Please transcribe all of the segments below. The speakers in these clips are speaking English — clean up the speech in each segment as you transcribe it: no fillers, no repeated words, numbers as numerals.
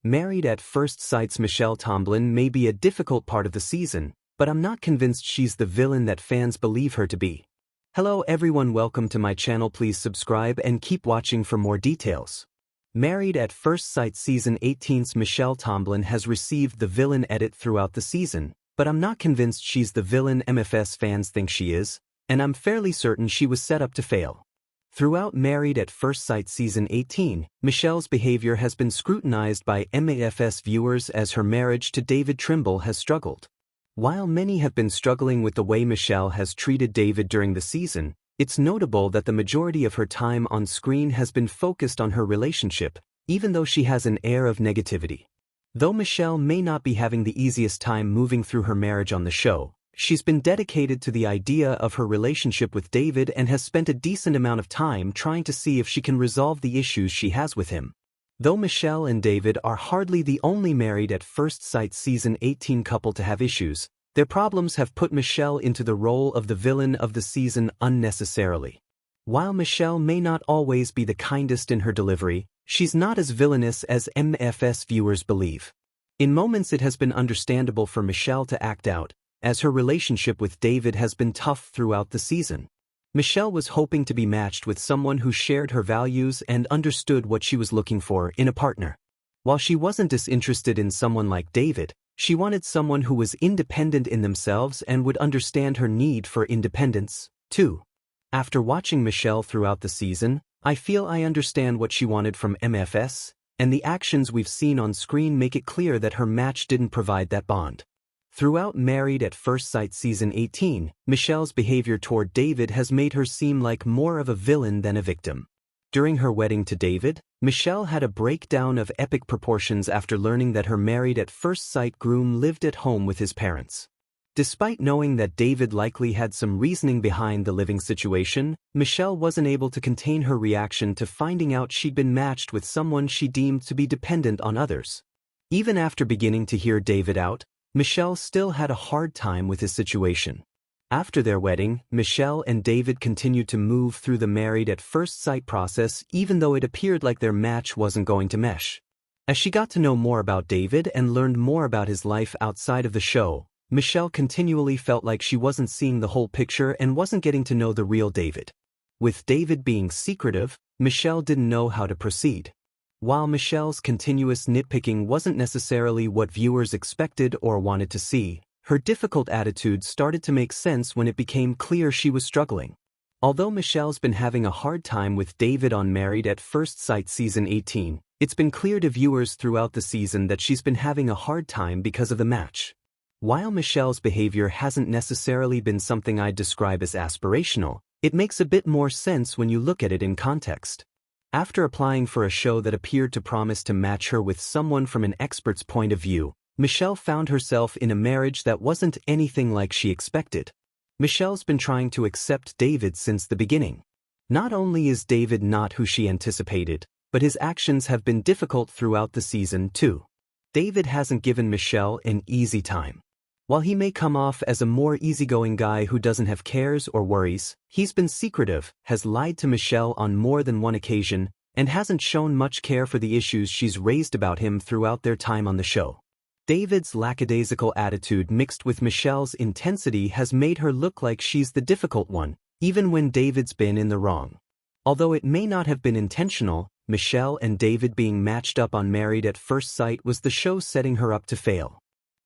Married at First Sight's Michelle Tomblin may be a difficult part of the season, but I'm not convinced she's the villain that fans believe her to be. Hello everyone, welcome to my channel. Please subscribe and keep watching for more details. Married at First Sight Season 18's Michelle Tomblin has received the villain edit throughout the season, but I'm not convinced she's the villain MFS fans think she is, and I'm fairly certain she was set up to fail. Throughout Married at First Sight Season 18, Michelle's behavior has been scrutinized by MAFS viewers as her marriage to David Trimble has struggled. While many have been struggling with the way Michelle has treated David during the season, it's notable that the majority of her time on screen has been focused on her relationship, even though she has an air of negativity. Though Michelle may not be having the easiest time moving through her marriage on the show, she's been dedicated to the idea of her relationship with David and has spent a decent amount of time trying to see if she can resolve the issues she has with him. Though Michelle and David are hardly the only Married at First Sight Season 18 couple to have issues, their problems have put Michelle into the role of the villain of the season unnecessarily. While Michelle may not always be the kindest in her delivery, she's not as villainous as MFS viewers believe. In moments it has been understandable for Michelle to act out, as her relationship with David has been tough throughout the season. Michelle was hoping to be matched with someone who shared her values and understood what she was looking for in a partner. While she wasn't disinterested in someone like David, she wanted someone who was independent in themselves and would understand her need for independence, too. After watching Michelle throughout the season, I feel I understand what she wanted from MFS, and the actions we've seen on screen make it clear that her match didn't provide that bond. Throughout Married at First Sight Season 18, Michelle's behavior toward David has made her seem like more of a villain than a victim. During her wedding to David, Michelle had a breakdown of epic proportions after learning that her Married at First Sight groom lived at home with his parents. Despite knowing that David likely had some reasoning behind the living situation, Michelle wasn't able to contain her reaction to finding out she'd been matched with someone she deemed to be dependent on others. Even after beginning to hear David out, Michelle still had a hard time with his situation. After their wedding, Michelle and David continued to move through the Married at First Sight process even though it appeared like their match wasn't going to mesh. As she got to know more about David and learned more about his life outside of the show, Michelle continually felt like she wasn't seeing the whole picture and wasn't getting to know the real David. With David being secretive, Michelle didn't know how to proceed. While Michelle's continuous nitpicking wasn't necessarily what viewers expected or wanted to see, her difficult attitude started to make sense when it became clear she was struggling. Although Michelle's been having a hard time with David on Married at First Sight Season 18, it's been clear to viewers throughout the season that she's been having a hard time because of the match. While Michelle's behavior hasn't necessarily been something I'd describe as aspirational, it makes a bit more sense when you look at it in context. After applying for a show that appeared to promise to match her with someone from an expert's point of view, Michelle found herself in a marriage that wasn't anything like she expected. Michelle's been trying to accept David since the beginning. Not only is David not who she anticipated, but his actions have been difficult throughout the season too. David hasn't given Michelle an easy time. While he may come off as a more easygoing guy who doesn't have cares or worries, he's been secretive, has lied to Michelle on more than one occasion, and hasn't shown much care for the issues she's raised about him throughout their time on the show. David's lackadaisical attitude mixed with Michelle's intensity has made her look like she's the difficult one, even when David's been in the wrong. Although it may not have been intentional, Michelle and David being matched up on Married at First Sight was the show setting her up to fail.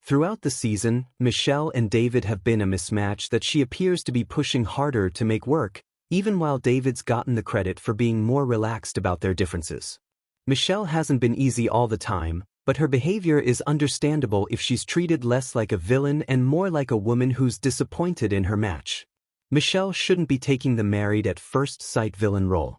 Throughout the season, Michelle and David have been a mismatch that she appears to be pushing harder to make work, even while David's gotten the credit for being more relaxed about their differences. Michelle hasn't been easy all the time, but her behavior is understandable if she's treated less like a villain and more like a woman who's disappointed in her match. Michelle shouldn't be taking the Married at First Sight villain role.